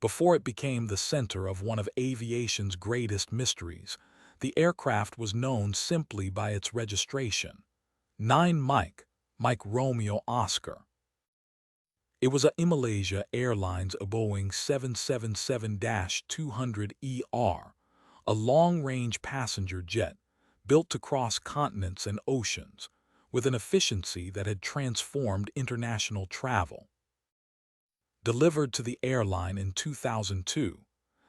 Before it became the center of one of aviation's greatest mysteries, the aircraft was known simply by its registration, 9 Mike Romeo Oscar. It was a Malaysia Airlines Boeing 777-200ER, a long-range passenger jet built to cross continents and oceans, with an efficiency that had transformed international travel. Delivered to the airline in 2002,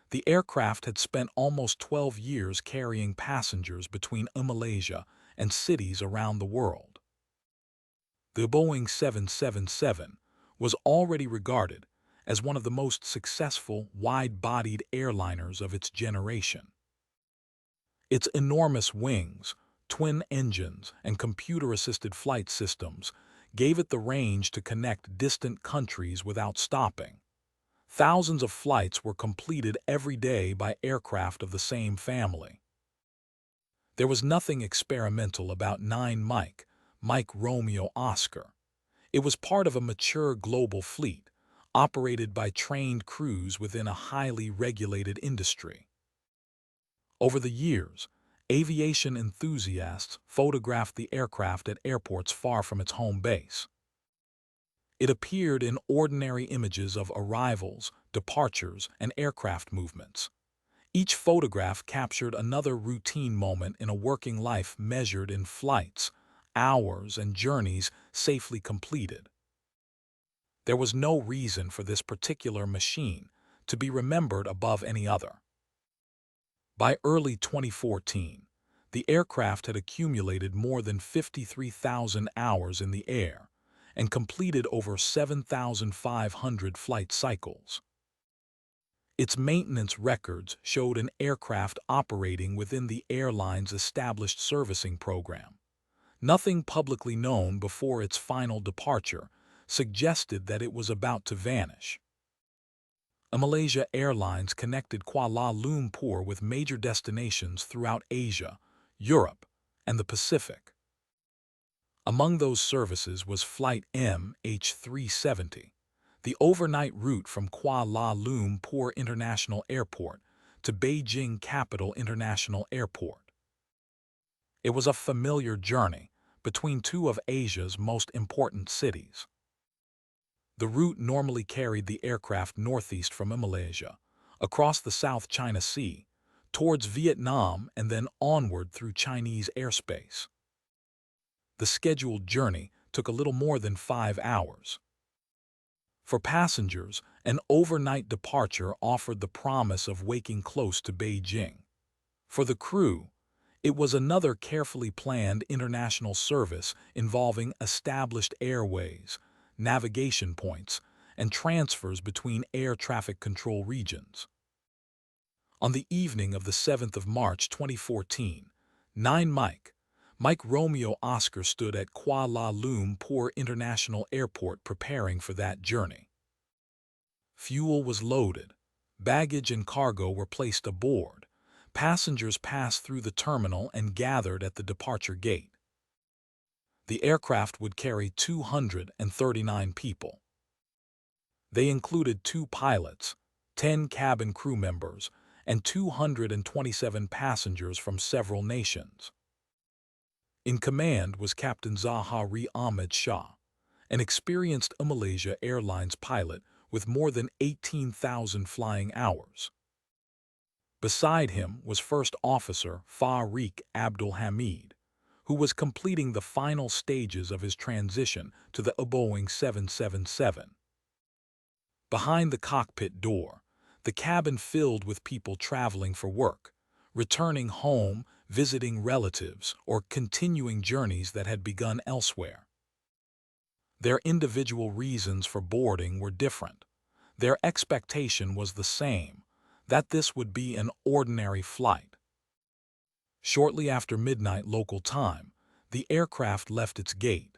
the aircraft had spent almost 12 years carrying passengers between Malaysia and cities around the world. The Boeing 777 was already regarded as one of the most successful wide-bodied airliners of its generation. Its enormous wings, twin engines, and computer-assisted flight systems gave it the range to connect distant countries without stopping. Thousands of flights were completed every day by aircraft of the same family. There was nothing experimental about 9 Mike Romeo Oscar. It was part of a mature global fleet, operated by trained crews within a highly regulated industry. Over the years, aviation enthusiasts photographed the aircraft at airports far from its home base. It appeared in ordinary images of arrivals, departures, and aircraft movements. Each photograph captured another routine moment in a working life measured in flights, hours, and journeys safely completed. There was no reason for this particular machine to be remembered above any other. By early 2014, the aircraft had accumulated more than 53,000 hours in the air and completed over 7,500 flight cycles. Its maintenance records showed an aircraft operating within the airline's established servicing program. Nothing publicly known before its final departure suggested that it was about to vanish. Malaysia Airlines connected Kuala Lumpur with major destinations throughout Asia, Europe, and the Pacific. Among those services was Flight MH370, the overnight route from Kuala Lumpur International Airport to Beijing Capital International Airport. It was a familiar journey between two of Asia's most important cities. The route normally carried the aircraft northeast from Malaysia, across the South China Sea, towards Vietnam and then onward through Chinese airspace. The scheduled journey took a little more than 5 hours. For passengers, an overnight departure offered the promise of waking close to Beijing. For the crew, it was another carefully planned international service involving established airways, navigation points, and transfers between air traffic control regions. On the evening of the 7th of March 2014, 9 Mike Romeo Oscar stood at Kuala Lumpur International Airport preparing for that journey. Fuel was loaded, baggage and cargo were placed aboard, passengers passed through the terminal and gathered at the departure gate. The aircraft would carry 239 people. They included 2 pilots, 10 cabin crew members, and 227 passengers from several nations. In command was Captain Zahari Ahmed Shah, an experienced Malaysia Airlines pilot with more than 18,000 flying hours. Beside him was First Officer Fariq Abdul Hamid, who was completing the final stages of his transition to the Boeing 777. Behind the cockpit door, the cabin filled with people traveling for work, returning home, visiting relatives, or continuing journeys that had begun elsewhere. Their individual reasons for boarding were different. Their expectation was the same, that this would be an ordinary flight. Shortly after midnight local time, the aircraft left its gate.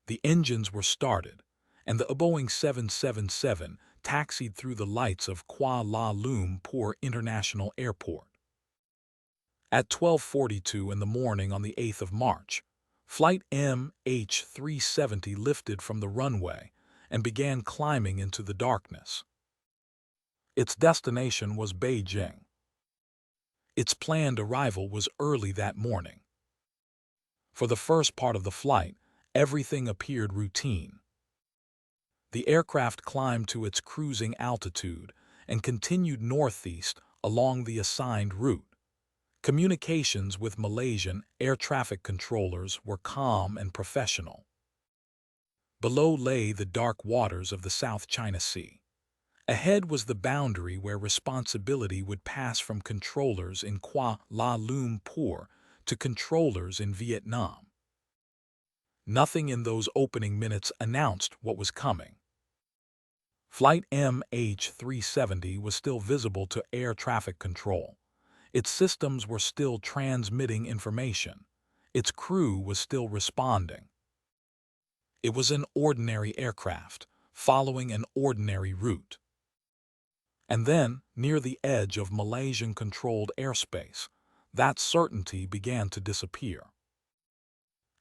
The engines were started, and the Boeing 777 taxied through the lights of Kuala Lumpur International Airport. At 12:42 in the morning on the 8th of March, Flight MH370 lifted from the runway and began climbing into the darkness. Its destination was Beijing. Its planned arrival was early that morning. For the first part of the flight, everything appeared routine. The aircraft climbed to its cruising altitude and continued northeast along the assigned route. Communications with Malaysian air traffic controllers were calm and professional. Below lay the dark waters of the South China Sea. Ahead was the boundary where responsibility would pass from controllers in Kuala Lumpur to controllers in Vietnam. Nothing in those opening minutes announced what was coming. Flight MH370 was still visible to air traffic control. Its systems were still transmitting information. Its crew was still responding. It was an ordinary aircraft, following an ordinary route. And then, near the edge of Malaysian-controlled airspace, that certainty began to disappear.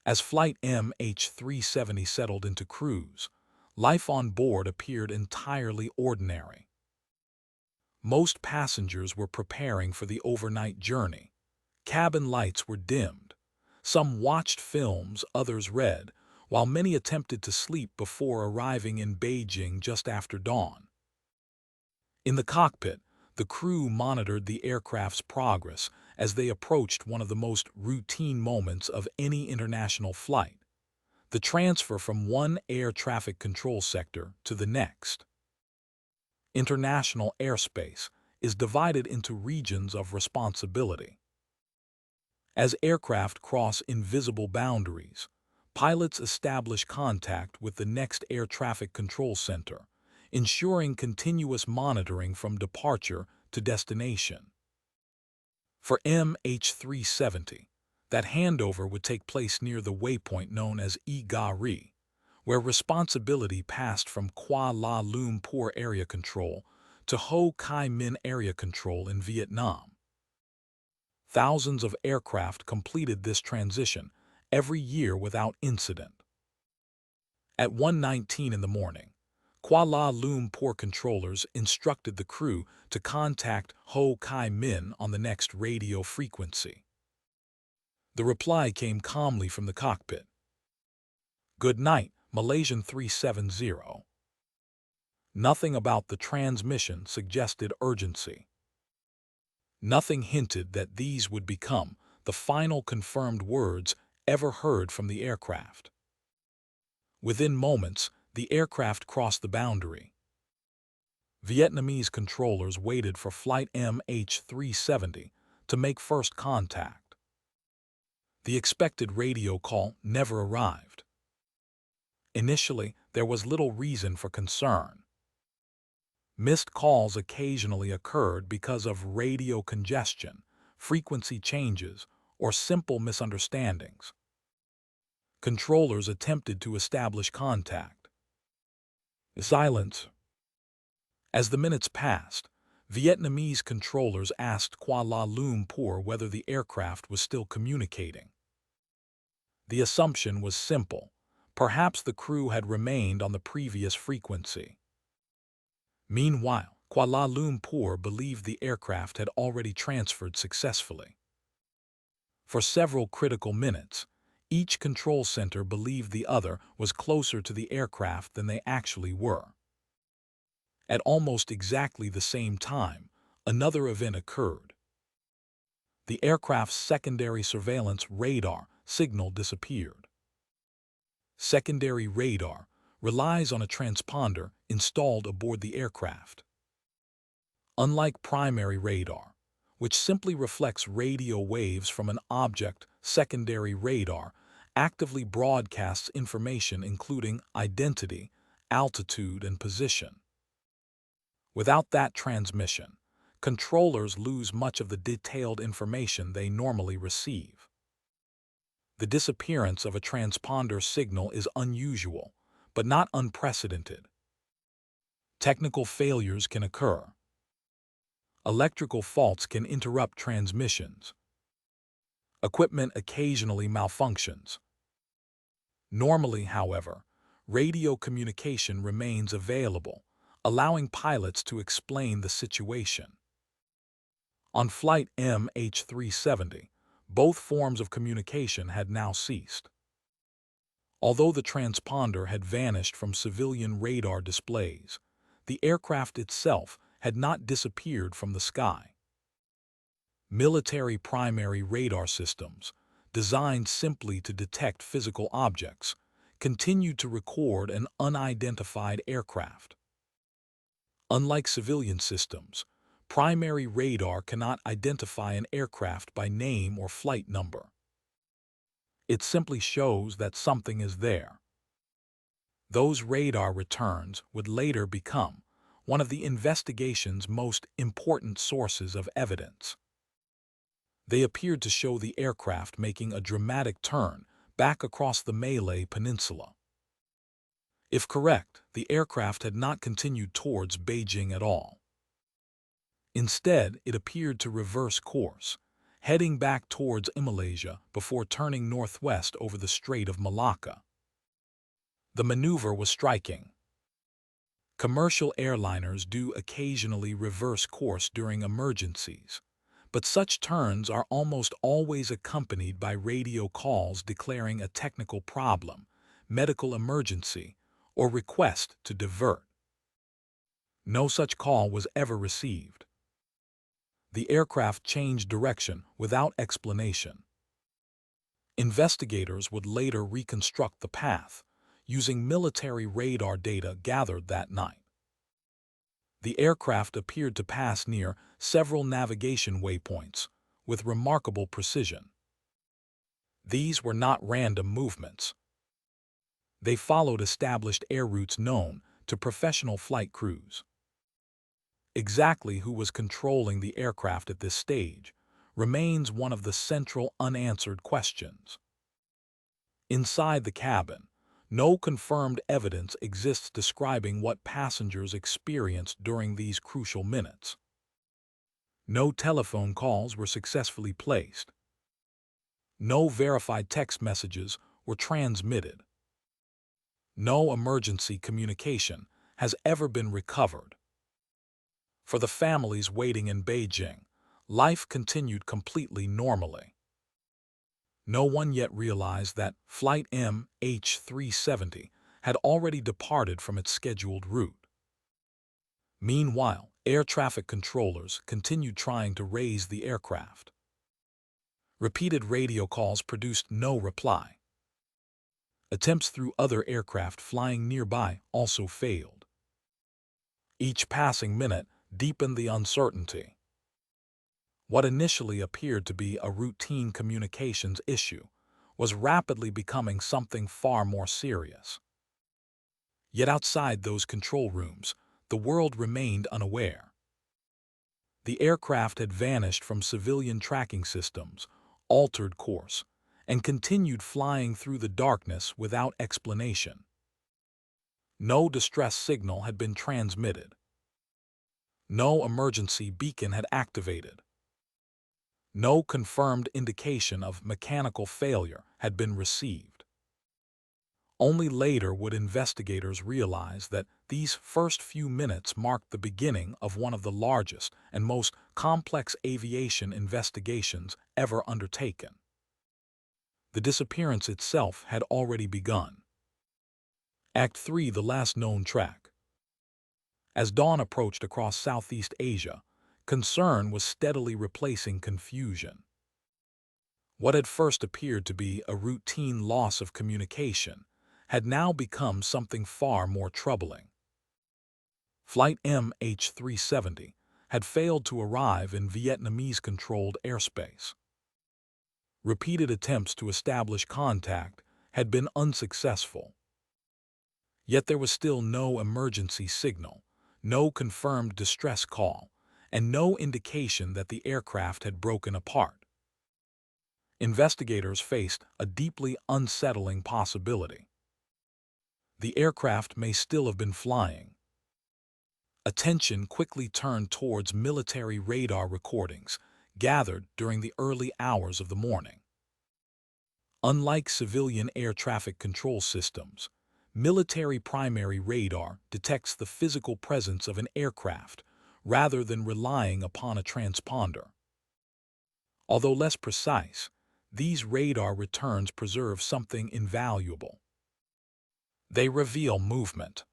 As Flight MH370 settled into cruise, life on board appeared entirely ordinary. Most passengers were preparing for the overnight journey. Cabin lights were dimmed. Some watched films, others read, while many attempted to sleep before arriving in Beijing just after dawn. In the cockpit, the crew monitored the aircraft's progress as they approached one of the most routine moments of any international flight, the transfer from one air traffic control sector to the next. International airspace is divided into regions of responsibility. As aircraft cross invisible boundaries, pilots establish contact with the next air traffic control center, ensuring continuous monitoring from departure to destination. For MH370, that handover would take place near the waypoint known as Gari, where responsibility passed from Kuala Lumpur Area Control to Ho Chi Minh Area Control in Vietnam. Thousands of aircraft completed this transition every year without incident. At 1:19 in the morning, Kuala Lumpur controllers instructed the crew to contact Ho Chi Minh on the next radio frequency. The reply came calmly from the cockpit. "Good night, Malaysian 370. Nothing about the transmission suggested urgency. Nothing hinted that these would become the final confirmed words ever heard from the aircraft. Within moments, the aircraft crossed the boundary. Vietnamese controllers waited for Flight MH370 to make first contact. The expected radio call never arrived. Initially, there was little reason for concern. Missed calls occasionally occurred because of radio congestion, frequency changes, or simple misunderstandings. Controllers attempted to establish contact. Silence. As the minutes passed, Vietnamese controllers asked Kuala Lumpur whether the aircraft was still communicating. The assumption was simple. Perhaps the crew had remained on the previous frequency. Meanwhile, Kuala Lumpur believed the aircraft had already transferred successfully. For several critical minutes, each control center believed the other was closer to the aircraft than they actually were. At almost exactly the same time, another event occurred. The aircraft's secondary surveillance radar signal disappeared. Secondary radar relies on a transponder installed aboard the aircraft. Unlike primary radar, which simply reflects radio waves from an object, secondary radar actively broadcasts information including identity, altitude, and position. Without that transmission, controllers lose much of the detailed information they normally receive. The disappearance of a transponder signal is unusual, but not unprecedented. Technical failures can occur. Electrical faults can interrupt transmissions. Equipment occasionally malfunctions. Normally, however, radio communication remains available, allowing pilots to explain the situation. On Flight MH370, both forms of communication had now ceased. Although the transponder had vanished from civilian radar displays, the aircraft itself had not disappeared from the sky. Military primary radar systems, designed simply to detect physical objects, continued to record an unidentified aircraft. Unlike civilian systems, primary radar cannot identify an aircraft by name or flight number. It simply shows that something is there. Those radar returns would later become one of the investigation's most important sources of evidence. They appeared to show the aircraft making a dramatic turn back across the Malay Peninsula. If correct, the aircraft had not continued towards Beijing at all. Instead, it appeared to reverse course, heading back towards Malaysia before turning northwest over the Strait of Malacca. The maneuver was striking. Commercial airliners do occasionally reverse course during emergencies, but such turns are almost always accompanied by radio calls declaring a technical problem, medical emergency, or request to divert. No such call was ever received. The aircraft changed direction without explanation. Investigators would later reconstruct the path, using military radar data gathered that night. The aircraft appeared to pass near several navigation waypoints with remarkable precision. These were not random movements. They followed established air routes known to professional flight crews. Exactly who was controlling the aircraft at this stage remains one of the central unanswered questions. Inside the cabin, no confirmed evidence exists describing what passengers experienced during these crucial minutes. No telephone calls were successfully placed. No verified text messages were transmitted. No emergency communication has ever been recovered. For the families waiting in Beijing, life continued completely normally. No one yet realized that Flight MH370 had already departed from its scheduled route. Meanwhile, air traffic controllers continued trying to raise the aircraft. Repeated radio calls produced no reply. Attempts through other aircraft flying nearby also failed. Each passing minute deepened the uncertainty. What initially appeared to be a routine communications issue was rapidly becoming something far more serious. Yet outside those control rooms, the world remained unaware. The aircraft had vanished from civilian tracking systems, altered course, and continued flying through the darkness without explanation. No distress signal had been transmitted. No emergency beacon had activated. No confirmed indication of mechanical failure had been received. Only later would investigators realize that these first few minutes marked the beginning of one of the largest and most complex aviation investigations ever undertaken. The disappearance itself had already begun. Act 3, the last known track. As dawn approached across Southeast Asia, concern was steadily replacing confusion. What had first appeared to be a routine loss of communication had now become something far more troubling. Flight MH370 had failed to arrive in Vietnamese-controlled airspace. Repeated attempts to establish contact had been unsuccessful. Yet there was still no emergency signal, no confirmed distress call, and no indication that the aircraft had broken apart. Investigators faced a deeply unsettling possibility. The aircraft may still have been flying. Attention quickly turned towards military radar recordings gathered during the early hours of the morning. Unlike civilian air traffic control systems, military primary radar detects the physical presence of an aircraft rather than relying upon a transponder. Although less precise, these radar returns preserve something invaluable. They reveal movement.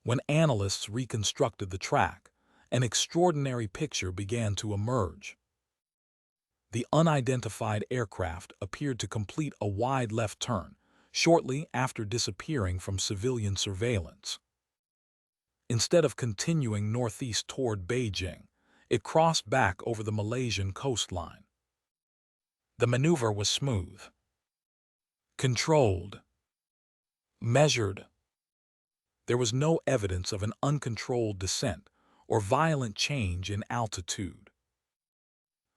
When analysts reconstructed the track, an extraordinary picture began to emerge. The unidentified aircraft appeared to complete a wide left turn shortly after disappearing from civilian surveillance. Instead of continuing northeast toward Beijing, it crossed back over the Malaysian coastline. The maneuver was smooth, controlled, measured. There was no evidence of an uncontrolled descent or violent change in altitude.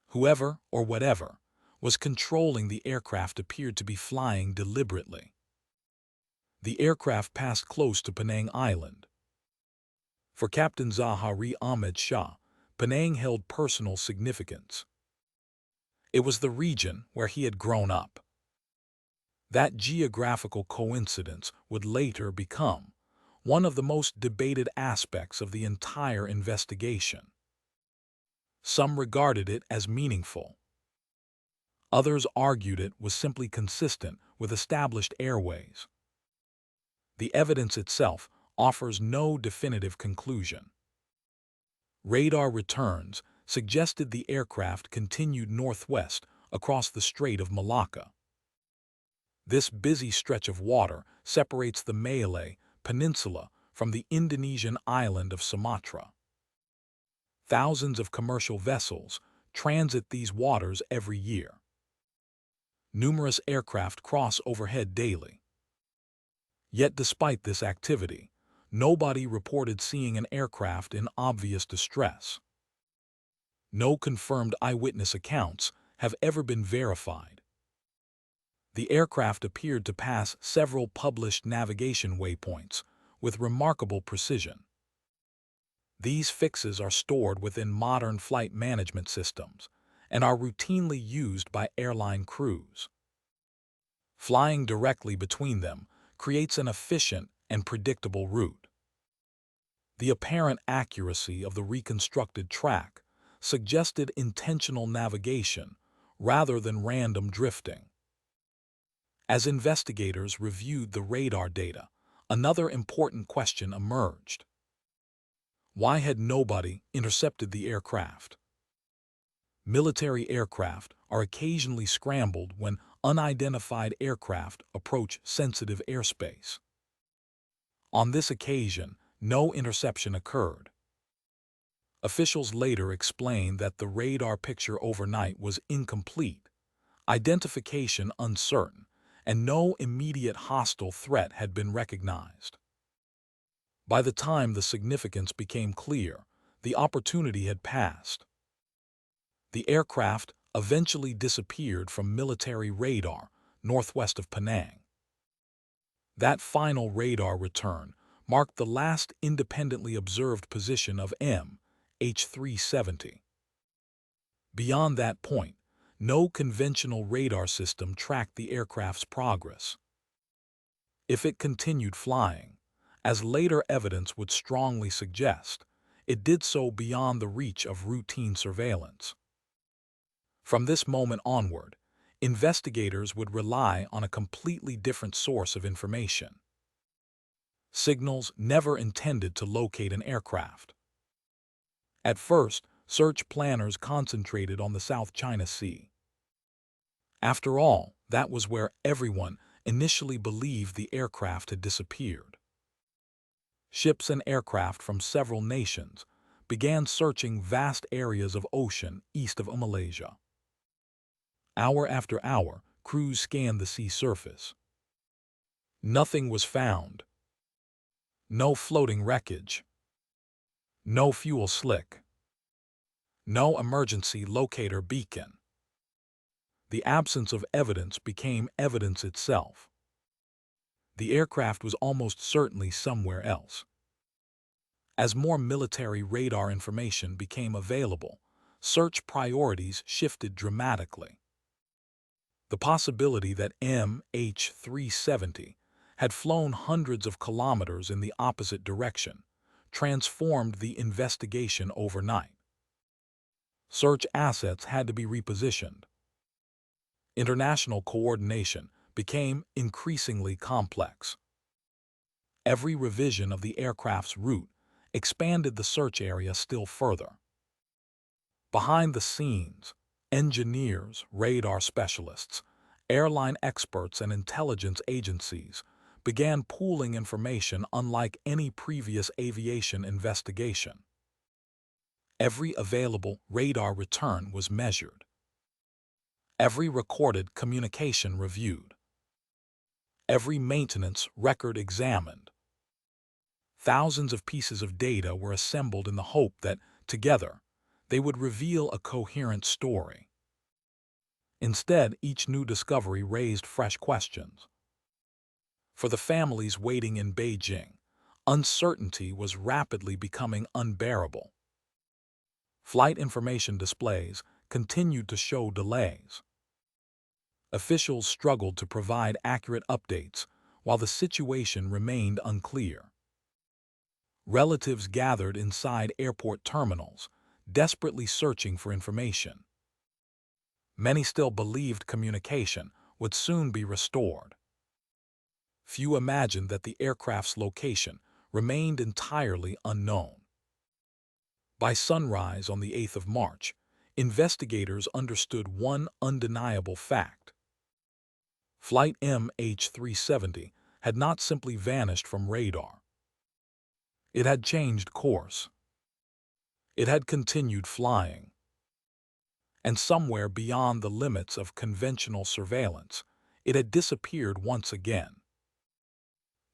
Whoever or whatever was controlling the aircraft appeared to be flying deliberately. The aircraft passed close to Penang Island. For Captain Zahari Ahmed Shah, Penang held personal significance. It was the region where he had grown up. That geographical coincidence would later become one of the most debated aspects of the entire investigation. Some regarded it as meaningful. Others argued it was simply consistent with established airways. The evidence itself offers no definitive conclusion. Radar returns suggested the aircraft continued northwest across the Strait of Malacca. This busy stretch of water separates the Malay Peninsula from the Indonesian island of Sumatra. Thousands of commercial vessels transit these waters every year. Numerous aircraft cross overhead daily. Yet despite this activity, nobody reported seeing an aircraft in obvious distress. No confirmed eyewitness accounts have ever been verified. The aircraft appeared to pass several published navigation waypoints with remarkable precision. These fixes are stored within modern flight management systems and are routinely used by airline crews. Flying directly between them creates an efficient and predictable route. The apparent accuracy of the reconstructed track suggested intentional navigation rather than random drifting. As investigators reviewed the radar data, another important question emerged. Why had nobody intercepted the aircraft? Military aircraft are occasionally scrambled when unidentified aircraft approach sensitive airspace. On this occasion, no interception occurred. Officials later explained that the radar picture overnight was incomplete, identification uncertain, and no immediate hostile threat had been recognized. By the time the significance became clear, the opportunity had passed. The aircraft eventually disappeared from military radar northwest of Penang. That final radar return marked the last independently observed position of MH370. Beyond that point, no conventional radar system tracked the aircraft's progress. If it continued flying, as later evidence would strongly suggest, it did so beyond the reach of routine surveillance. From this moment onward, investigators would rely on a completely different source of information. Signals never intended to locate an aircraft. At first, search planners concentrated on the South China Sea. After all, that was where everyone initially believed the aircraft had disappeared. Ships and aircraft from several nations began searching vast areas of ocean east of Malaysia. Hour after hour, crews scanned the sea surface. Nothing was found. No floating wreckage. No fuel slick. No emergency locator beacon. The absence of evidence became evidence itself. The aircraft was almost certainly somewhere else. As more military radar information became available, search priorities shifted dramatically. The possibility that MH370 had flown hundreds of kilometers in the opposite direction, transformed the investigation overnight. Search assets had to be repositioned. International coordination became increasingly complex. Every revision of the aircraft's route expanded the search area still further. Behind the scenes, engineers, radar specialists, airline experts, and intelligence agencies began pooling information unlike any previous aviation investigation. Every available radar return was measured. Every recorded communication reviewed. Every maintenance record examined. Thousands of pieces of data were assembled in the hope that, together, they would reveal a coherent story. Instead, each new discovery raised fresh questions. For the families waiting in Beijing, uncertainty was rapidly becoming unbearable. Flight information displays continued to show delays. Officials struggled to provide accurate updates while the situation remained unclear. Relatives gathered inside airport terminals, desperately searching for information. Many still believed communication would soon be restored. Few imagined that the aircraft's location remained entirely unknown. By sunrise on the 8th of March, investigators understood one undeniable fact. Flight MH370 had not simply vanished from radar. It had changed course. It had continued flying. And somewhere beyond the limits of conventional surveillance, it had disappeared once again.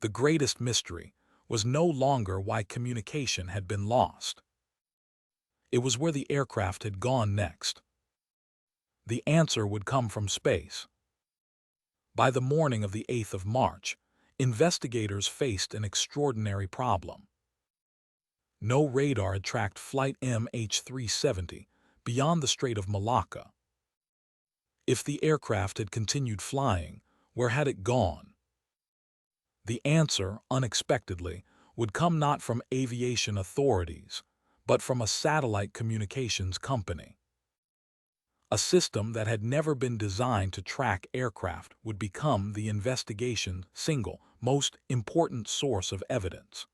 The greatest mystery was no longer why communication had been lost. It was where the aircraft had gone next. The answer would come from space. By the morning of the 8th of March, investigators faced an extraordinary problem. No radar had tracked Flight MH370 beyond the Strait of Malacca. If the aircraft had continued flying, where had it gone? The answer, unexpectedly, would come not from aviation authorities, but from a satellite communications company. A system that had never been designed to track aircraft would become the investigation's single, most important source of evidence.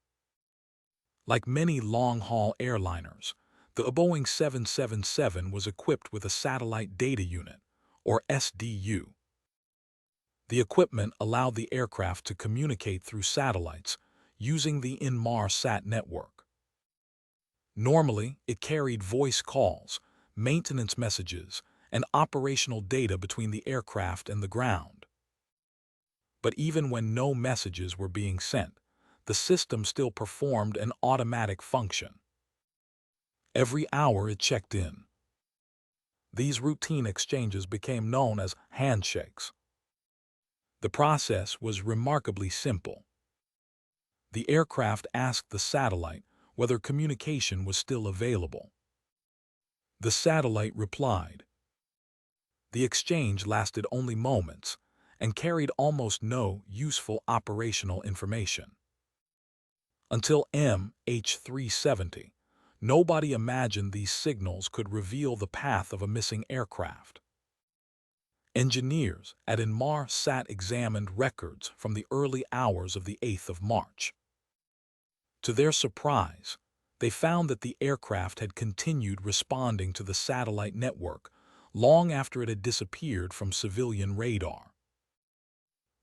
Like many long-haul airliners, the Boeing 777 was equipped with a Satellite Data Unit, or SDU. The equipment allowed the aircraft to communicate through satellites using the Inmarsat network. Normally, it carried voice calls, maintenance messages, and operational data between the aircraft and the ground. But even when no messages were being sent, the system still performed an automatic function. Every hour it checked in. These routine exchanges became known as handshakes. The process was remarkably simple. The aircraft asked the satellite whether communication was still available. The satellite replied. The exchange lasted only moments and carried almost no useful operational information. Until MH370, nobody imagined these signals could reveal the path of a missing aircraft. Engineers at Inmarsat examined records from the early hours of the 8th of March. To their surprise, they found that the aircraft had continued responding to the satellite network long after it had disappeared from civilian radar.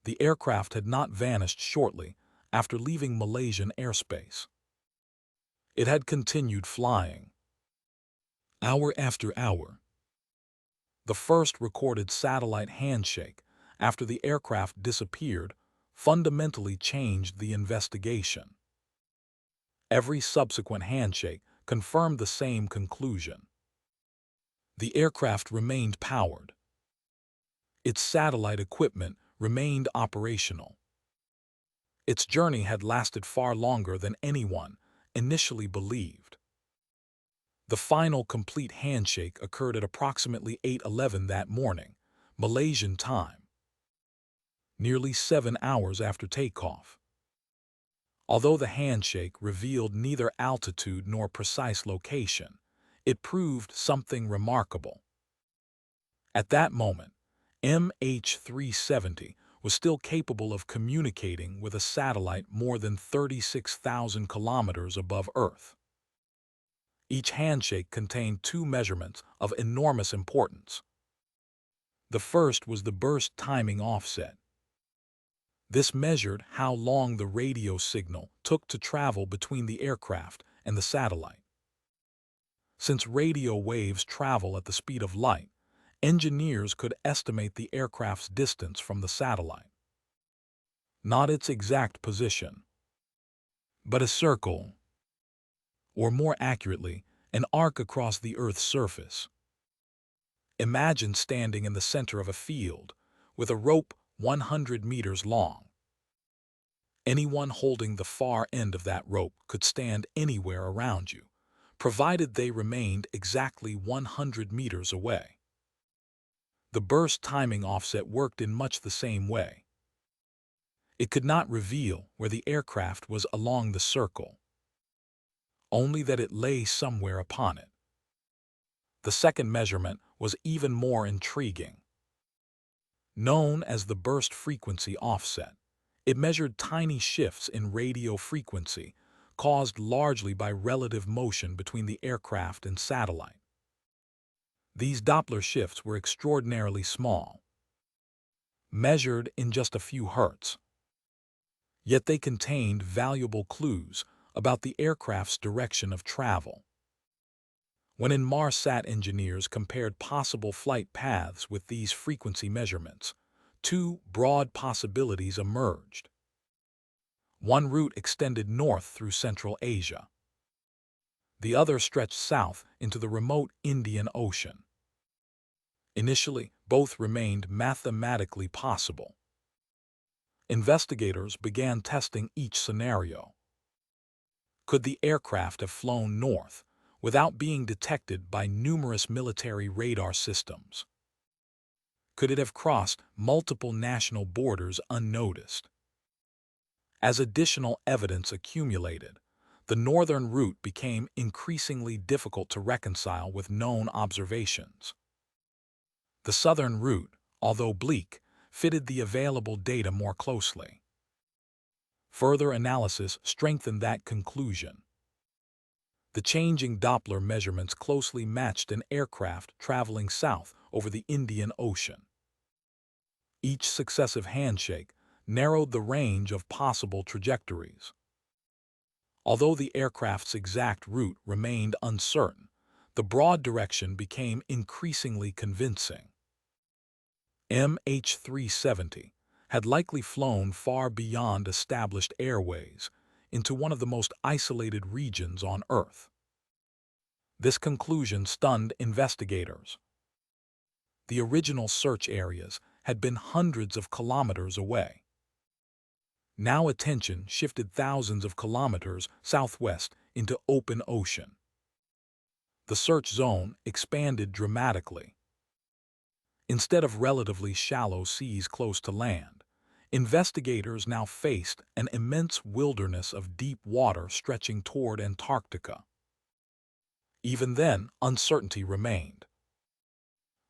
The aircraft had not vanished shortly after leaving Malaysian airspace. It had continued flying. Hour after hour. The first recorded satellite handshake after the aircraft disappeared fundamentally changed the investigation. Every subsequent handshake confirmed the same conclusion. The aircraft remained powered. Its satellite equipment remained operational. Its journey had lasted far longer than anyone initially believed. The final complete handshake occurred at approximately 8:11 that morning, Malaysian time. nearly 7 hours after takeoff. Although the handshake revealed neither altitude nor precise location, it proved something remarkable. At that moment, MH370 was still capable of communicating with a satellite more than 36,000 kilometers above Earth. Each handshake contained two measurements of enormous importance. The first was the burst timing offset. This measured how long the radio signal took to travel between the aircraft and the satellite. Since radio waves travel at the speed of light, engineers could estimate the aircraft's distance from the satellite. Not its exact position, but a circle, or more accurately, an arc across the Earth's surface. Imagine standing in the center of a field with a rope 100 meters long. Anyone holding the far end of that rope could stand anywhere around you, provided they remained exactly 100 meters away. The burst timing offset worked in much the same way. It could not reveal where the aircraft was along the circle, only that it lay somewhere upon it. The second measurement was even more intriguing. Known as the burst frequency offset, it measured tiny shifts in radio frequency caused largely by relative motion between the aircraft and satellite. These Doppler shifts were extraordinarily small, measured in just a few hertz. Yet they contained valuable clues about the aircraft's direction of travel. When Inmarsat engineers compared possible flight paths with these frequency measurements, two broad possibilities emerged. One route extended north through Central Asia. The other stretched south into the remote Indian Ocean. Initially, both remained mathematically possible. Investigators began testing each scenario. Could the aircraft have flown north without being detected by numerous military radar systems? Could it have crossed multiple national borders unnoticed? As additional evidence accumulated, the northern route became increasingly difficult to reconcile with known observations. The southern route, although bleak, fitted the available data more closely. Further analysis strengthened that conclusion. The changing Doppler measurements closely matched an aircraft traveling south over the Indian Ocean. Each successive handshake narrowed the range of possible trajectories. Although the aircraft's exact route remained uncertain, the broad direction became increasingly convincing. MH370 had likely flown far beyond established airways into one of the most isolated regions on Earth. This conclusion stunned investigators. The original search areas had been hundreds of kilometers away. Now attention shifted thousands of kilometers southwest into open ocean. The search zone expanded dramatically. Instead of relatively shallow seas close to land, investigators now faced an immense wilderness of deep water stretching toward Antarctica. Even then, uncertainty remained.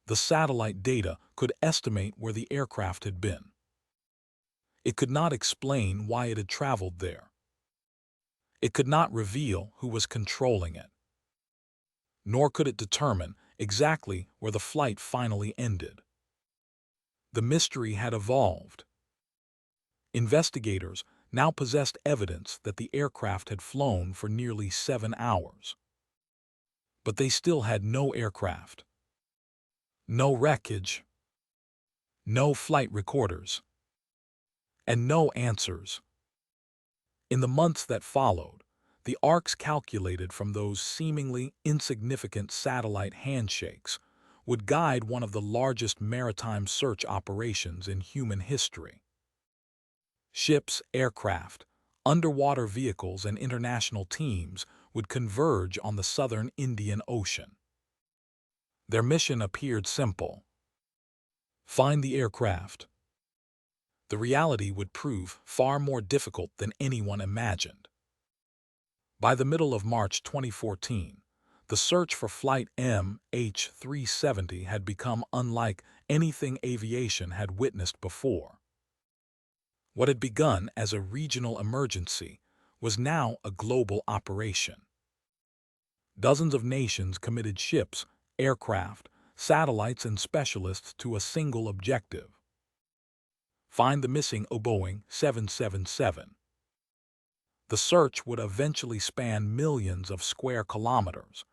The satellite data could estimate where the aircraft had been. It could not explain why it had traveled there. It could not reveal who was controlling it. Nor could it determine exactly where the flight finally ended. The mystery had evolved. Investigators now possessed evidence that the aircraft had flown for nearly 7 hours. But they still had no aircraft, no wreckage, no flight recorders, and no answers. In the months that followed, the arcs calculated from those seemingly insignificant satellite handshakes would guide one of the largest maritime search operations in human history. Ships, aircraft, underwater vehicles, and international teams would converge on the southern Indian Ocean. Their mission appeared simple: find the aircraft. the reality would prove far more difficult than anyone imagined. By the middle of March 2014, the search for Flight MH370 had become unlike anything aviation had witnessed before. What had begun as a regional emergency was now a global operation. Dozens of nations committed ships, aircraft, satellites, and specialists to a single objective: find the missing Boeing 777. The search would eventually span millions of square kilometers,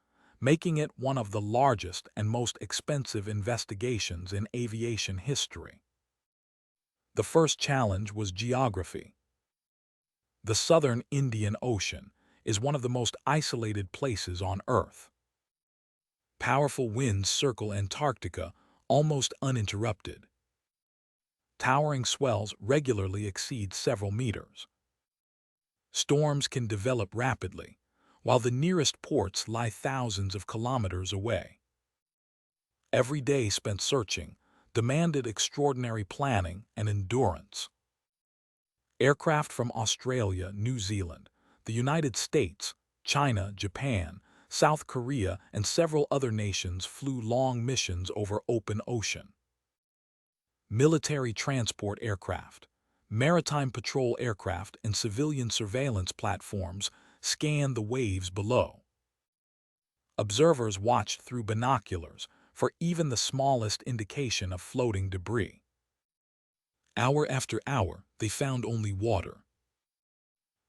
making it one of the largest and most expensive investigations in aviation history. The first challenge was geography. The southern Indian Ocean is one of the most isolated places on Earth. Powerful winds circle Antarctica almost uninterrupted. Towering swells regularly exceed several meters. Storms can develop rapidly, while the nearest ports lie thousands of kilometers away. Every day spent searching demanded extraordinary planning and endurance. Aircraft from Australia, New Zealand, the United States, China, Japan, South Korea, and several other nations flew long missions over open ocean. Military transport aircraft, maritime patrol aircraft, and civilian surveillance platforms scanned the waves below. Observers watched through binoculars for even the smallest indication of floating debris. Hour after hour, they found only water.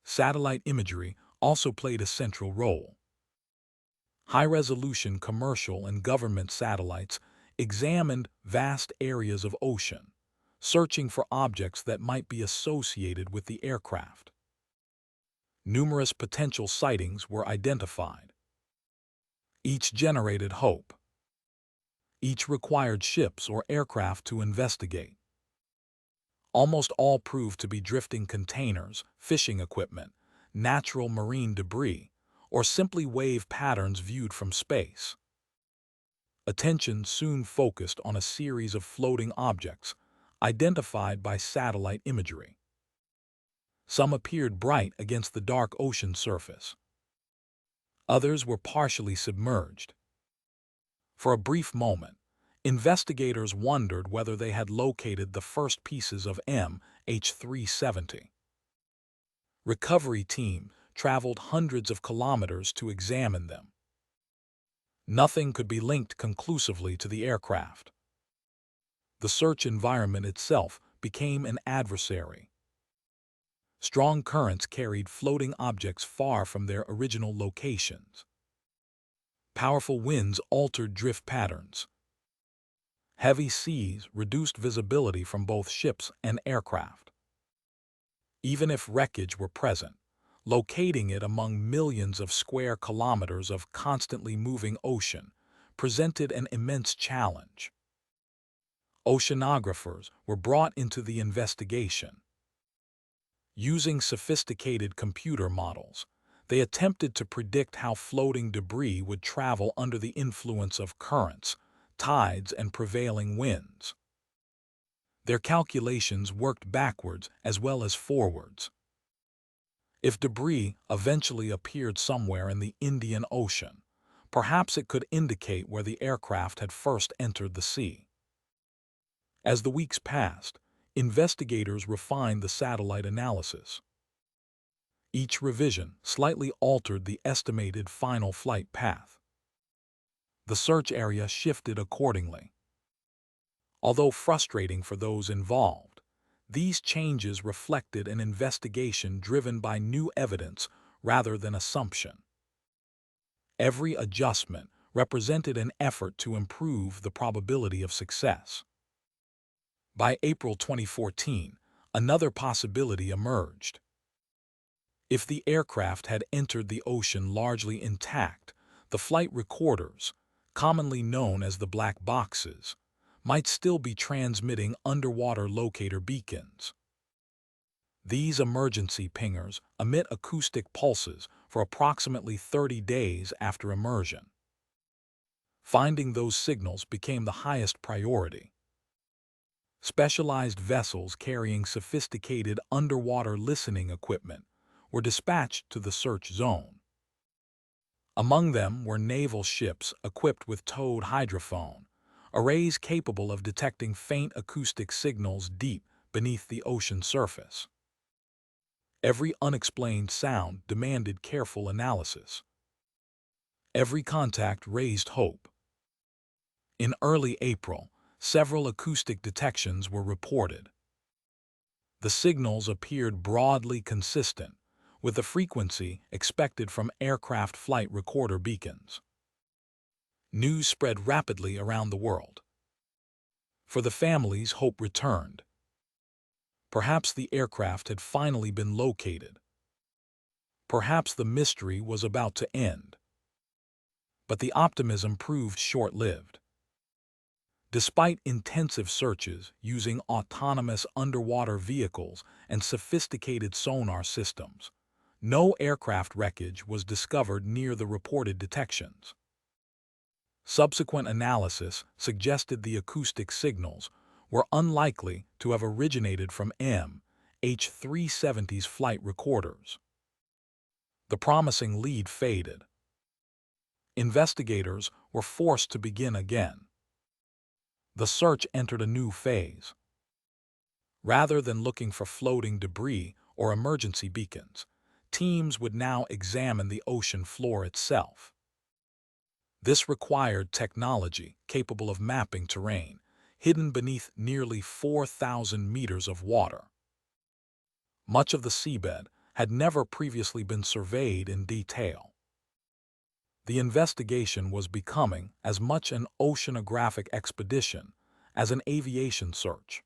Satellite imagery also played a central role. High-resolution commercial and government satellites examined vast areas of ocean, searching for objects that might be associated with the aircraft. Numerous potential sightings were identified. Each generated hope. Each required ships or aircraft to investigate. Almost all proved to be drifting containers, fishing equipment, natural marine debris, or simply wave patterns viewed from space. Attention soon focused on a series of floating objects identified by satellite imagery. Some appeared bright against the dark ocean surface. Others were partially submerged. For a brief moment, investigators wondered whether they had located the first pieces of MH370. Recovery team traveled hundreds of kilometers to examine them. Nothing could be linked conclusively to the aircraft. The search environment itself became an adversary. Strong currents carried floating objects far from their original locations. Powerful winds altered drift patterns. Heavy seas reduced visibility from both ships and aircraft. Even if wreckage were present, locating it among millions of square kilometers of constantly moving ocean presented an immense challenge. Oceanographers were brought into the investigation. Using sophisticated computer models, they attempted to predict how floating debris would travel under the influence of currents, tides, and prevailing winds. Their calculations worked backwards as well as forwards. If debris eventually appeared somewhere in the Indian Ocean, perhaps it could indicate where the aircraft had first entered the sea. As the weeks passed, investigators refined the satellite analysis. Each revision slightly altered the estimated final flight path. The search area shifted accordingly. Although frustrating for those involved, these changes reflected an investigation driven by new evidence rather than assumption. Every adjustment represented an effort to improve the probability of success. By April 2014, another possibility emerged. If the aircraft had entered the ocean largely intact, the flight recorders, commonly known as the black boxes, might still be transmitting underwater locator beacons. These emergency pingers emit acoustic pulses for approximately 30 days after immersion. Finding those signals became the highest priority. Specialized vessels carrying sophisticated underwater listening equipment were dispatched to the search zone. Among them were naval ships equipped with towed hydrophone, arrays capable of detecting faint acoustic signals deep beneath the ocean surface. Every unexplained sound demanded careful analysis. Every contact raised hope. In early April, several acoustic detections were reported. The signals appeared broadly consistent with the frequency expected from aircraft flight recorder beacons. News spread rapidly around the world. For the families, hope returned. Perhaps the aircraft had finally been located. Perhaps the mystery was about to end. But the optimism proved short-lived. Despite intensive searches using autonomous underwater vehicles and sophisticated sonar systems, no aircraft wreckage was discovered near the reported detections. Subsequent analysis suggested the acoustic signals were unlikely to have originated from MH370's flight recorders. The promising lead faded. Investigators were forced to begin again. The search entered a new phase. Rather than looking for floating debris or emergency beacons, teams would now examine the ocean floor itself. This required technology capable of mapping terrain, hidden beneath nearly 4,000 meters of water. Much of the seabed had never previously been surveyed in detail. The investigation was becoming as much an oceanographic expedition as an aviation search.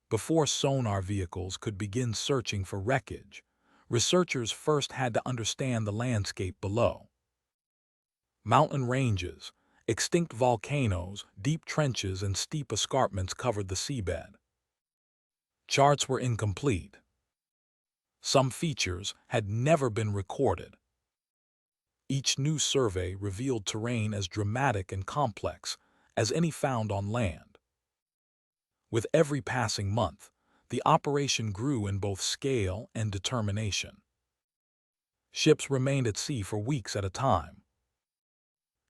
Before sonar vehicles could begin searching for wreckage, researchers first had to understand the landscape below. Mountain ranges, extinct volcanoes, deep trenches, and steep escarpments covered the seabed. Charts were incomplete. Some features had never been recorded. Each new survey revealed terrain as dramatic and complex as any found on land. With every passing month, the operation grew in both scale and determination. Ships remained at sea for weeks at a time.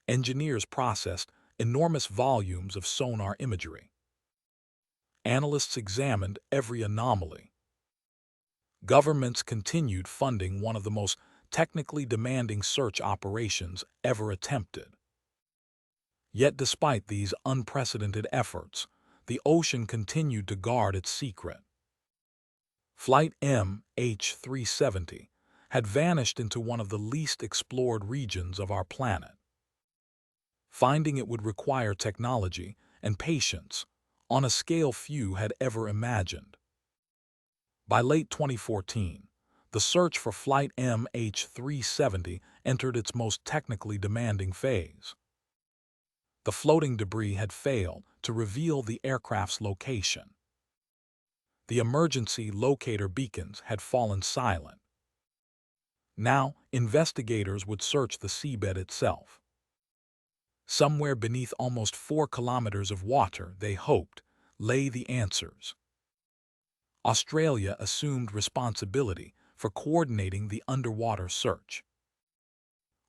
Engineers processed enormous volumes of sonar imagery. Analysts examined every anomaly. Governments continued funding one of the most technically demanding search operations ever attempted. Yet despite these unprecedented efforts, the ocean continued to guard its secret. Flight MH370 had vanished into one of the least explored regions of our planet. Finding it would require technology and patience on a scale few had ever imagined. By late 2014, the search for Flight MH370 entered its most technically demanding phase. The floating debris had failed to reveal the aircraft's location. The emergency locator beacons had fallen silent. Now, investigators would search the seabed itself. Somewhere beneath almost 4 kilometers of water, they hoped, lay the answers. Australia assumed responsibility for coordinating the underwater search.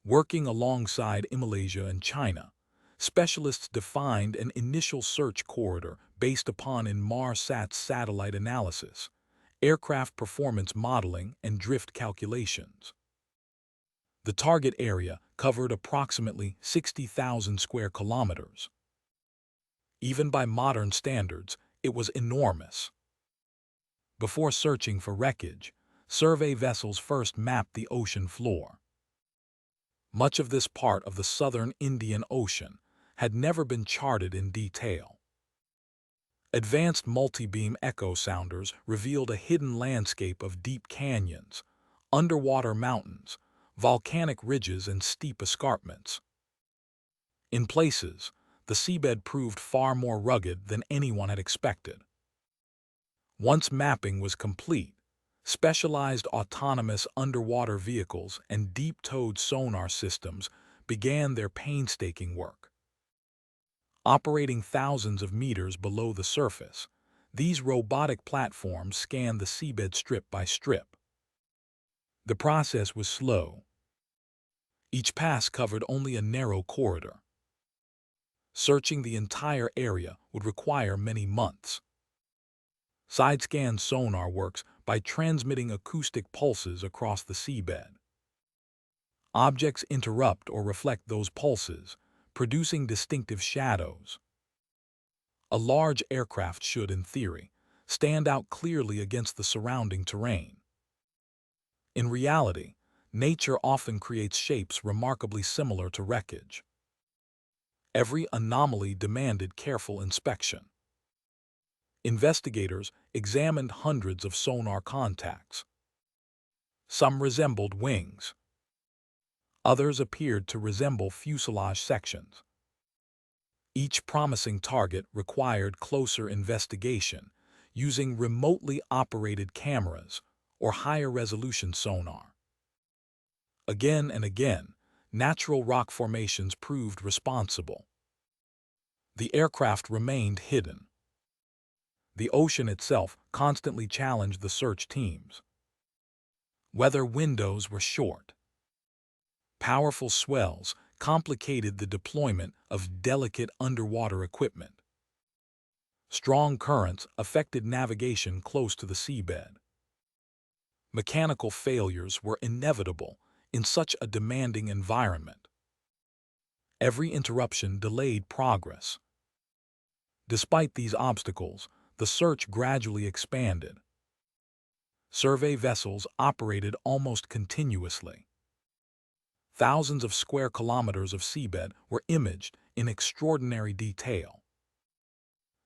Working alongside Malaysia and China, specialists defined an initial search corridor based upon Inmarsat's satellite analysis, aircraft performance modeling, and drift calculations. The target area covered approximately 60,000 square kilometers. Even by modern standards, it was enormous. Before searching for wreckage, survey vessels first mapped the ocean floor. Much of this part of the southern Indian Ocean had never been charted in detail. Advanced multi-beam echo sounders revealed a hidden landscape of deep canyons, underwater mountains, volcanic ridges, and steep escarpments. In places, the seabed proved far more rugged than anyone had expected. Once mapping was complete, specialized autonomous underwater vehicles and deep-towed sonar systems began their painstaking work. Operating thousands of meters below the surface, these robotic platforms scanned the seabed strip by strip. The process was slow. Each pass covered only a narrow corridor. Searching the entire area would require many months. Side-scan sonar works by transmitting acoustic pulses across the seabed. Objects interrupt or reflect those pulses, producing distinctive shadows. A large aircraft should, in theory, stand out clearly against the surrounding terrain. In reality, nature often creates shapes remarkably similar to wreckage. Every anomaly demanded careful inspection. Investigators examined hundreds of sonar contacts. Some resembled wings. Others appeared to resemble fuselage sections. Each promising target required closer investigation using remotely operated cameras or higher-resolution sonar. Again and again, natural rock formations proved responsible. The aircraft remained hidden. The ocean itself constantly challenged the search teams. Weather windows were short. Powerful swells complicated the deployment of delicate underwater equipment. Strong currents affected navigation close to the seabed. Mechanical failures were inevitable in such a demanding environment. Every interruption delayed progress. Despite these obstacles, the search gradually expanded. Survey vessels operated almost continuously. Thousands of square kilometers of seabed were imaged in extraordinary detail.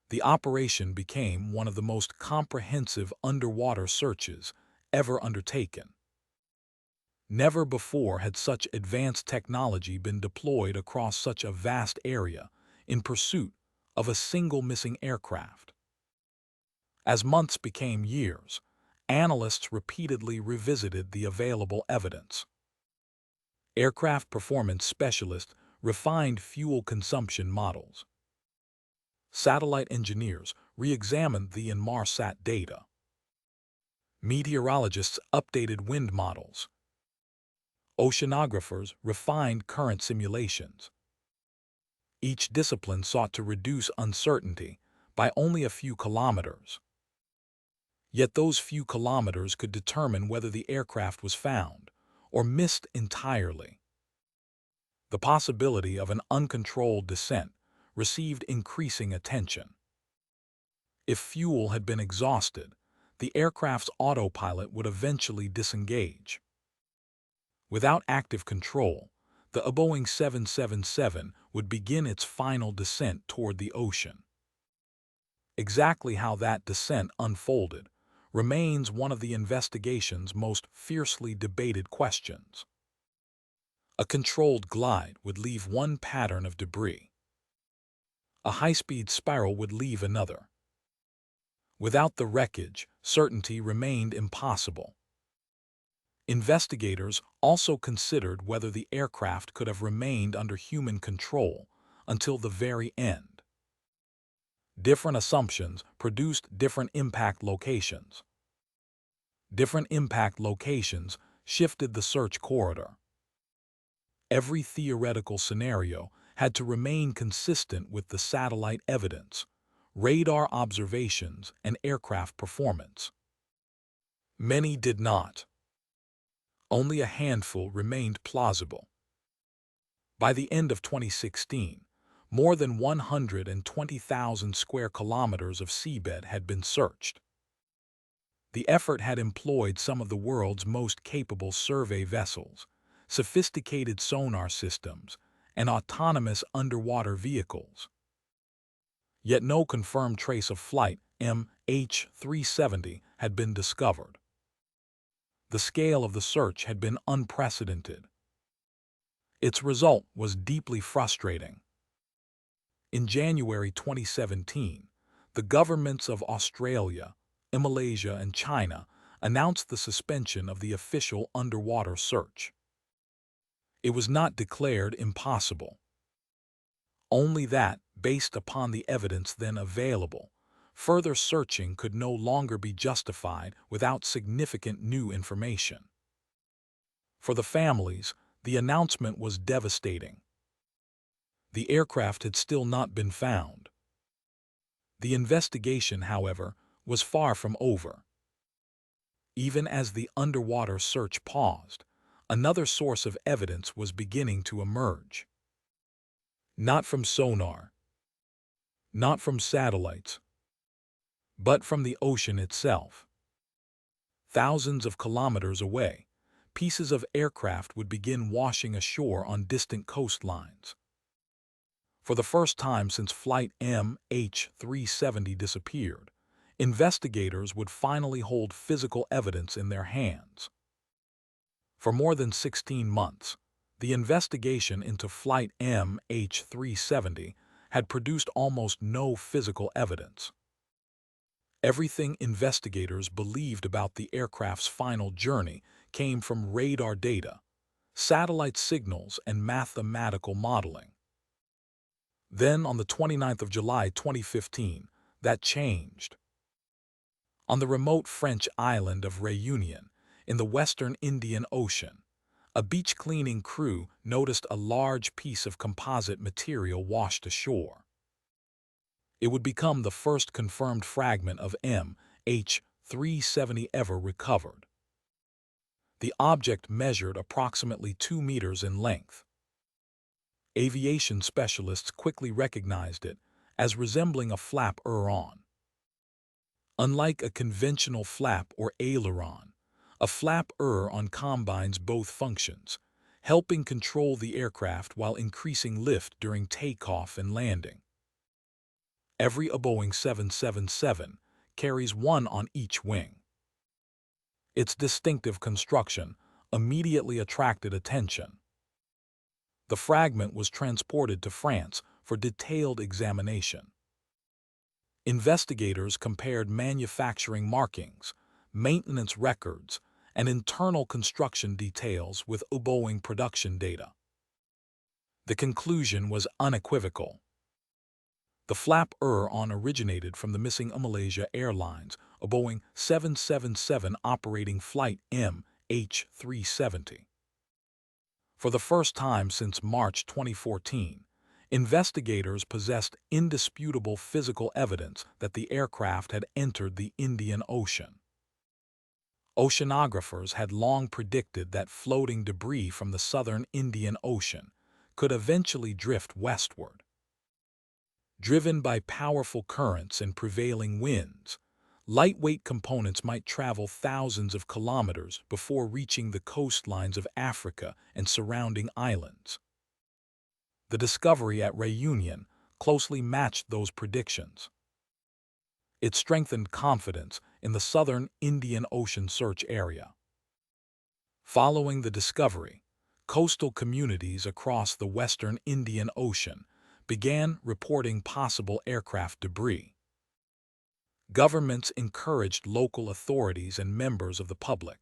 The operation became one of the most comprehensive underwater searches ever undertaken. Never before had such advanced technology been deployed across such a vast area in pursuit of a single missing aircraft. As months became years, analysts repeatedly revisited the available evidence. Aircraft performance specialists refined fuel consumption models. Satellite engineers re-examined the Inmarsat data. Meteorologists updated wind models. Oceanographers refined current simulations. Each discipline sought to reduce uncertainty by only a few kilometers. Yet those few kilometers could determine whether the aircraft was found or missed entirely. The possibility of an uncontrolled descent received increasing attention. If fuel had been exhausted, the aircraft's autopilot would eventually disengage. Without active control, the Boeing 777 would begin its final descent toward the ocean. Exactly how that descent unfolded remains one of the investigation's most fiercely debated questions. A controlled glide would leave one pattern of debris. A high-speed spiral would leave another. Without the wreckage, certainty remained impossible. Investigators also considered whether the aircraft could have remained under human control until the very end. Different assumptions produced different impact locations. Different impact locations shifted the search corridor. Every theoretical scenario had to remain consistent with the satellite evidence, radar observations, and aircraft performance. Many did not. Only a handful remained plausible. By the end of 2016, more than 120,000 square kilometers of seabed had been searched. The effort had employed some of the world's most capable survey vessels, sophisticated sonar systems, and autonomous underwater vehicles. Yet no confirmed trace of Flight MH370 had been discovered. The scale of the search had been unprecedented. Its result was deeply frustrating. In January 2017, the governments of Australia, Malaysia, and China announced the suspension of the official underwater search. It was not declared impossible. Only that based upon the evidence then available. Further searching could no longer be justified without significant new information. For the families, the announcement was devastating. The aircraft had still not been found. The investigation, however, was far from over. Even as the underwater search paused, another source of evidence was beginning to emerge. Not from sonar, not from satellites, but from the ocean itself. Thousands of kilometers away, pieces of aircraft would begin washing ashore on distant coastlines. For the first time since Flight MH370 disappeared, investigators would finally hold physical evidence in their hands. For more than 16 months, the investigation into Flight MH370 had produced almost no physical evidence. Everything investigators believed about the aircraft's final journey came from radar data, satellite signals, and mathematical modeling. Then, on the 29th of July 2015, that changed. On the remote French island of Réunion, in the western Indian Ocean, a beach-cleaning crew noticed a large piece of composite material washed ashore. It would become the first confirmed fragment of MH370 ever recovered. The object measured approximately 2 meters in length. Aviation specialists quickly recognized it as resembling a flap aileron. Unlike a conventional flap or aileron, a flap aileron combines both functions, helping control the aircraft while increasing lift during takeoff and landing. Every Boeing 777 carries one on each wing. Its distinctive construction immediately attracted attention. The fragment was transported to France for detailed examination. Investigators compared manufacturing markings, maintenance records, and internal construction details with Boeing production data. The conclusion was unequivocal. The flap aileron originated from the missing Malaysia Airlines, a Boeing 777 operating Flight MH370. For the first time since March 2014, investigators possessed indisputable physical evidence that the aircraft had entered the Indian Ocean. Oceanographers had long predicted that floating debris from the southern Indian Ocean could eventually drift westward. Driven by powerful currents and prevailing winds, lightweight components might travel thousands of kilometers before reaching the coastlines of Africa and surrounding islands. The discovery at Réunion closely matched those predictions. It strengthened confidence in the southern Indian Ocean search area. Following the discovery, coastal communities across the western Indian Ocean began reporting possible aircraft debris. Governments encouraged local authorities and members of the public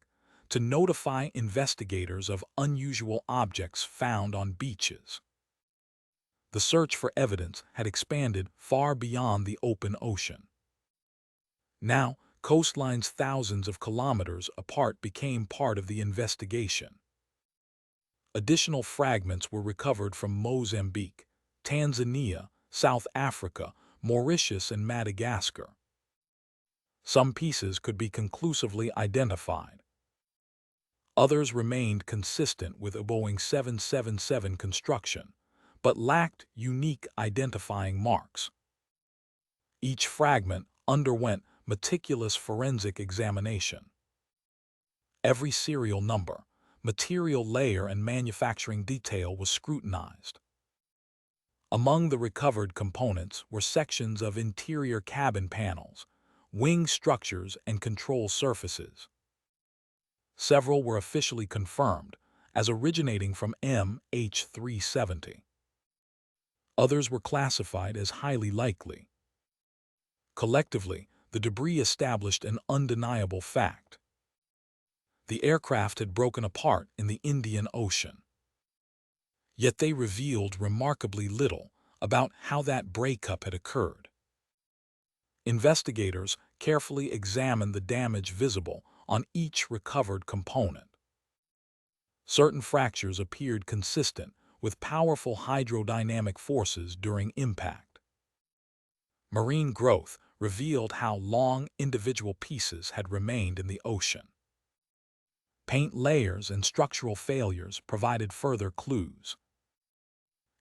to notify investigators of unusual objects found on beaches. The search for evidence had expanded far beyond the open ocean. Now, coastlines thousands of kilometers apart became part of the investigation. Additional fragments were recovered from Mozambique, Tanzania, South Africa, Mauritius, and Madagascar. Some pieces could be conclusively identified. Others remained consistent with a Boeing 777 construction, but lacked unique identifying marks. Each fragment underwent meticulous forensic examination. Every serial number, material layer, and manufacturing detail was scrutinized. Among the recovered components were sections of interior cabin panels, wing structures, and control surfaces. Several were officially confirmed as originating from MH370. Others were classified as highly likely. Collectively, the debris established an undeniable fact. The aircraft had broken apart in the Indian Ocean. Yet they revealed remarkably little about how that breakup had occurred. Investigators carefully examined the damage visible on each recovered component. Certain fractures appeared consistent with powerful hydrodynamic forces during impact. Marine growth revealed how long individual pieces had remained in the ocean. Paint layers and structural failures provided further clues.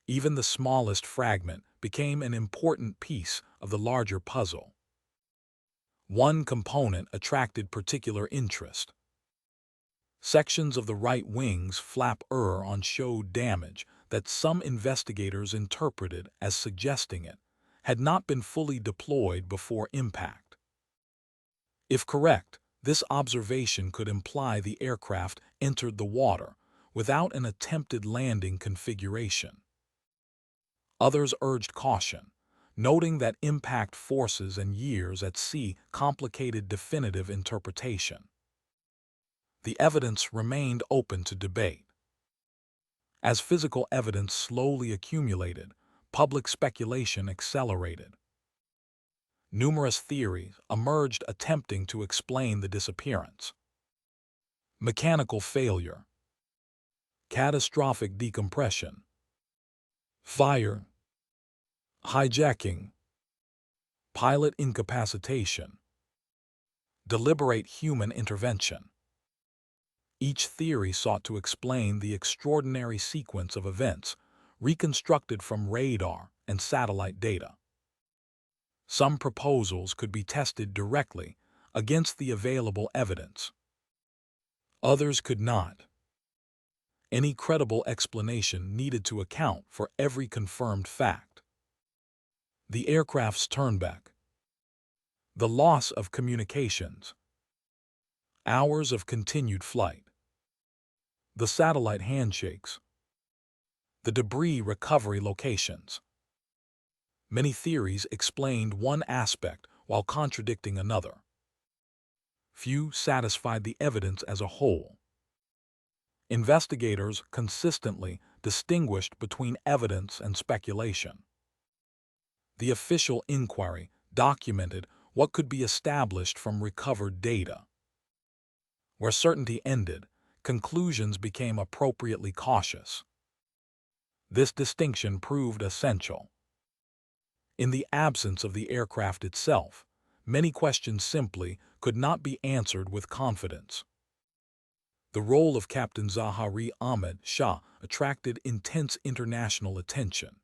Even the smallest fragment became an important piece of the larger puzzle. One component attracted particular interest. Sections of the right wing's flap on showed damage that some investigators interpreted as suggesting it had not been fully deployed before impact. If correct, this observation could imply the aircraft entered the water without an attempted landing configuration. Others urged caution, noting that impact forces and years at sea complicated definitive interpretation. The evidence remained open to debate. As physical evidence slowly accumulated, public speculation accelerated. Numerous theories emerged attempting to explain the disappearance. Mechanical failure, catastrophic decompression, fire, hijacking, pilot incapacitation, deliberate human intervention. Each theory sought to explain the extraordinary sequence of events reconstructed from radar and satellite data. Some proposals could be tested directly against the available evidence. Others could not. Any credible explanation needed to account for every confirmed fact. The aircraft's turnback, the loss of communications, hours of continued flight, the satellite handshakes, the debris recovery locations. Many theories explained one aspect while contradicting another. Few satisfied the evidence as a whole. Investigators consistently distinguished between evidence and speculation. The official inquiry documented what could be established from recovered data. Where certainty ended, conclusions became appropriately cautious. This distinction proved essential. In the absence of the aircraft itself, many questions simply could not be answered with confidence. The role of Captain Zahari Ahmed Shah attracted intense international attention.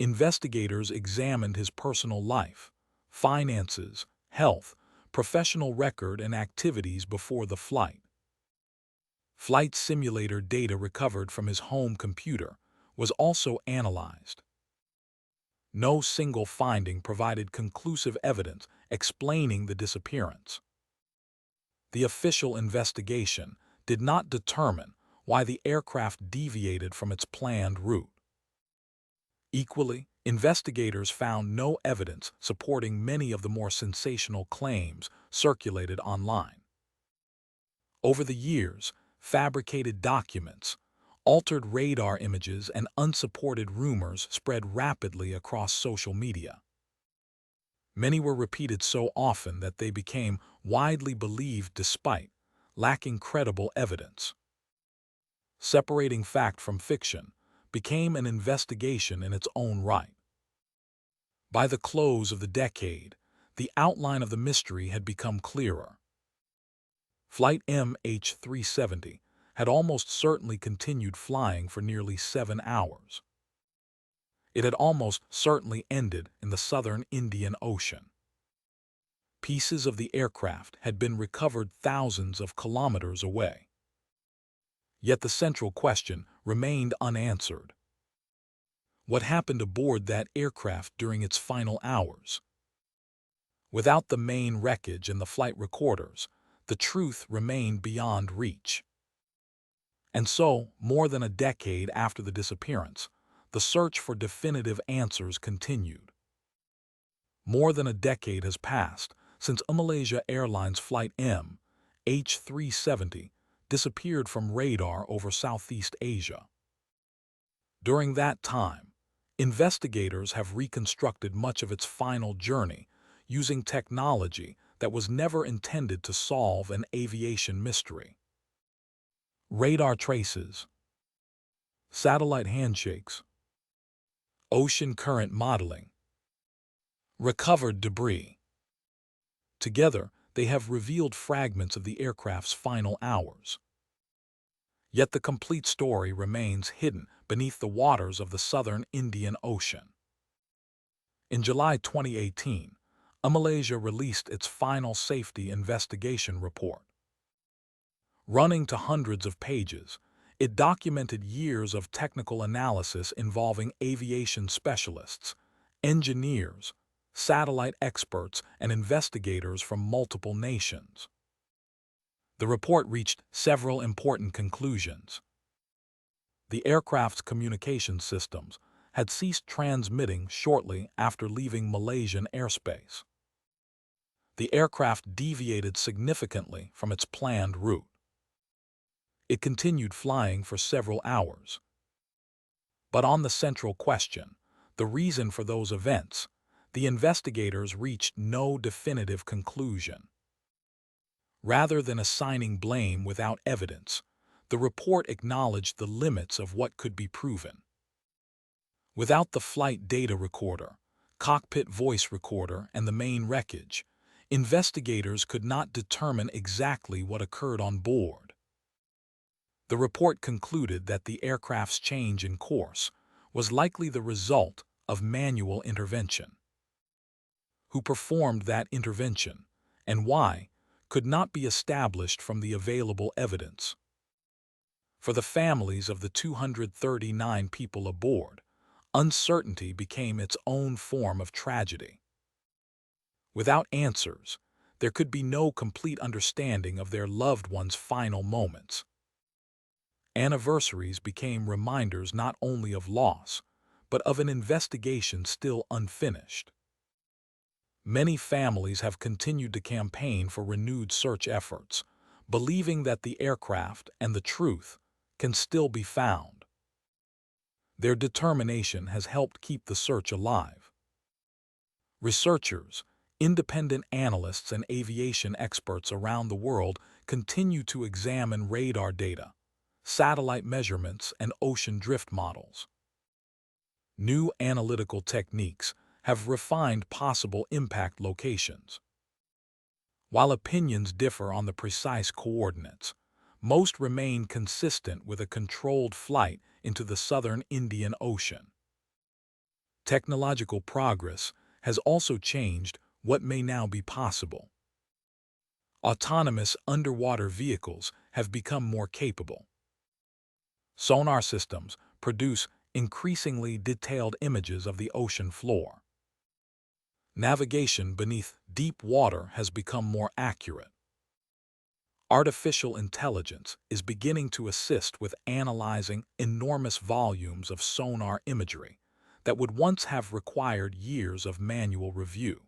Investigators examined his personal life, finances, health, professional record, and activities before the flight. Flight simulator data recovered from his home computer was also analyzed. No single finding provided conclusive evidence explaining the disappearance. The official investigation did not determine why the aircraft deviated from its planned route. Equally, investigators found no evidence supporting many of the more sensational claims circulated online. Over the years, fabricated documents, altered radar images, and unsupported rumors spread rapidly across social media. Many were repeated so often that they became widely believed despite lacking credible evidence. Separating fact from fiction became an investigation in its own right. By the close of the decade, the outline of the mystery had become clearer. Flight MH370 had almost certainly continued flying for nearly 7 hours. It had almost certainly ended in the southern Indian Ocean. Pieces of the aircraft had been recovered thousands of kilometers away. Yet the central question remained unanswered. What happened aboard that aircraft during its final hours? Without the main wreckage and the flight recorders, the truth remained beyond reach. And so, more than a decade after the disappearance, the search for definitive answers continued. More than a decade has passed since Malaysia Airlines Flight MH370 disappeared from radar over Southeast Asia. During that time, investigators have reconstructed much of its final journey using technology that was never intended to solve an aviation mystery. Radar traces, satellite handshakes, ocean current modeling, recovered debris. Together, they have revealed fragments of the aircraft's final hours. Yet the complete story remains hidden beneath the waters of the southern Indian Ocean. In July 2018, Malaysia released its final safety investigation report. Running to hundreds of pages, it documented years of technical analysis involving aviation specialists, engineers, satellite experts, and investigators from multiple nations. The report reached several important conclusions. The aircraft's communication systems had ceased transmitting shortly after leaving Malaysian airspace. The aircraft deviated significantly from its planned route. It continued flying for several hours. But on the central question, the reason for those events, the investigators reached no definitive conclusion. Rather than assigning blame without evidence, the report acknowledged the limits of what could be proven. Without the flight data recorder, cockpit voice recorder, and the main wreckage, investigators could not determine exactly what occurred on board. The report concluded that the aircraft's change in course was likely the result of manual intervention. Who performed that intervention, and why, could not be established from the available evidence. For the families of the 239 people aboard, uncertainty became its own form of tragedy. Without answers, there could be no complete understanding of their loved ones' final moments. Anniversaries became reminders not only of loss, but of an investigation still unfinished. Many families have continued to campaign for renewed search efforts, believing that the aircraft and the truth can still be found. Their determination has helped keep the search alive. Researchers, independent analysts, and aviation experts around the world continue to examine radar data, satellite measurements, and ocean drift models. New analytical techniques have refined possible impact locations. While opinions differ on the precise coordinates, most remain consistent with a controlled flight into the southern Indian Ocean. Technological progress has also changed what may now be possible. Autonomous underwater vehicles have become more capable. Sonar systems produce increasingly detailed images of the ocean floor. Navigation beneath deep water has become more accurate. Artificial intelligence is beginning to assist with analyzing enormous volumes of sonar imagery that would once have required years of manual review.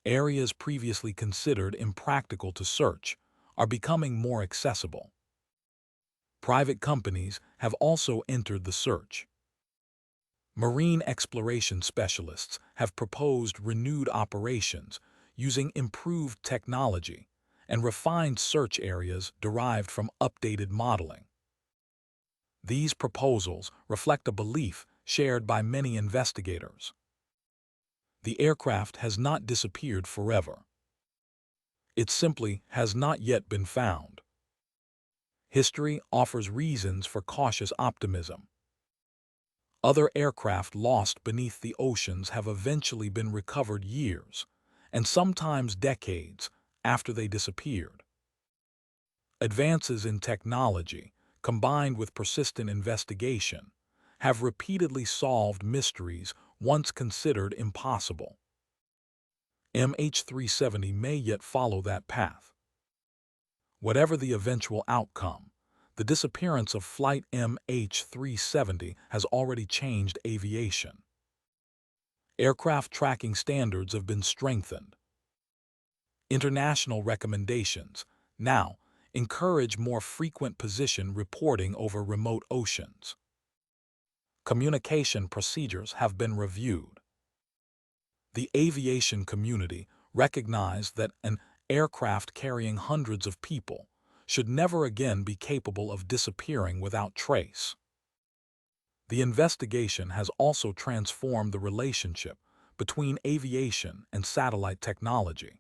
Areas previously considered impractical to search are becoming more accessible. Private companies have also entered the search. Marine exploration specialists have proposed renewed operations using improved technology and refined search areas derived from updated modeling. These proposals reflect a belief shared by many investigators. The aircraft has not disappeared forever. It simply has not yet been found. History offers reasons for cautious optimism. Other aircraft lost beneath the oceans have eventually been recovered years, and sometimes decades, after they disappeared. Advances in technology, combined with persistent investigation, have repeatedly solved mysteries once considered impossible. MH370 may yet follow that path. Whatever the eventual outcome, the disappearance of Flight MH370 has already changed aviation. Aircraft tracking standards have been strengthened. International recommendations now encourage more frequent position reporting over remote oceans. Communication procedures have been reviewed. The aviation community recognized that an aircraft carrying hundreds of people should never again be capable of disappearing without trace. The investigation has also transformed the relationship between aviation and satellite technology.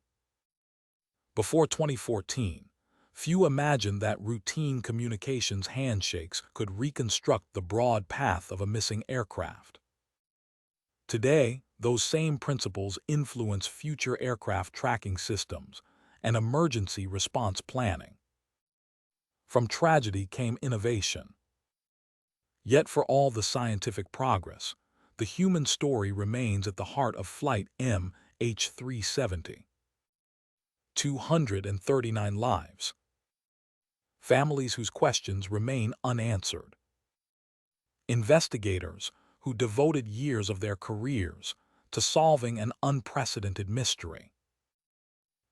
Before 2014, few imagined that routine communications handshakes could reconstruct the broad path of a missing aircraft. Today, those same principles influence future aircraft tracking systems and emergency response planning. From tragedy came innovation. Yet for all the scientific progress, the human story remains at the heart of Flight MH370. 239 lives. Families whose questions remain unanswered. Investigators who devoted years of their careers to solving an unprecedented mystery.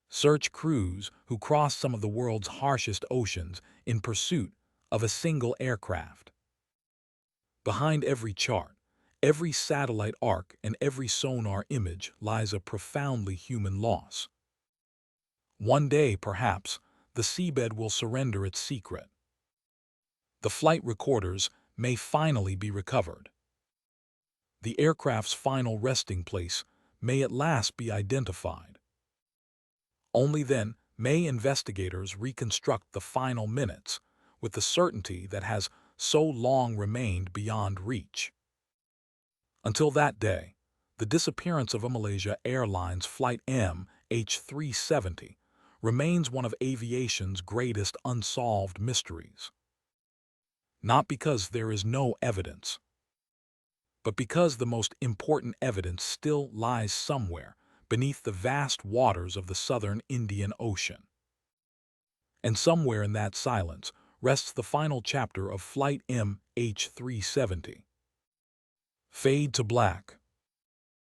Search crews who crossed some of the world's harshest oceans in pursuit of a single aircraft. Behind every chart, every satellite arc, and every sonar image lies a profoundly human loss. One day, perhaps, the seabed will surrender its secret. The flight recorders may finally be recovered. The aircraft's final resting place may at last be identified. Only then may investigators reconstruct the final minutes with the certainty that has so long remained beyond reach. Until that day, the disappearance of a Malaysia Airlines Flight MH370 remains one of aviation's greatest unsolved mysteries. Not because there is no evidence, but because the most important evidence still lies somewhere beneath the vast waters of the southern Indian Ocean. And somewhere in that silence rests the final chapter of Flight MH370. Fade to black.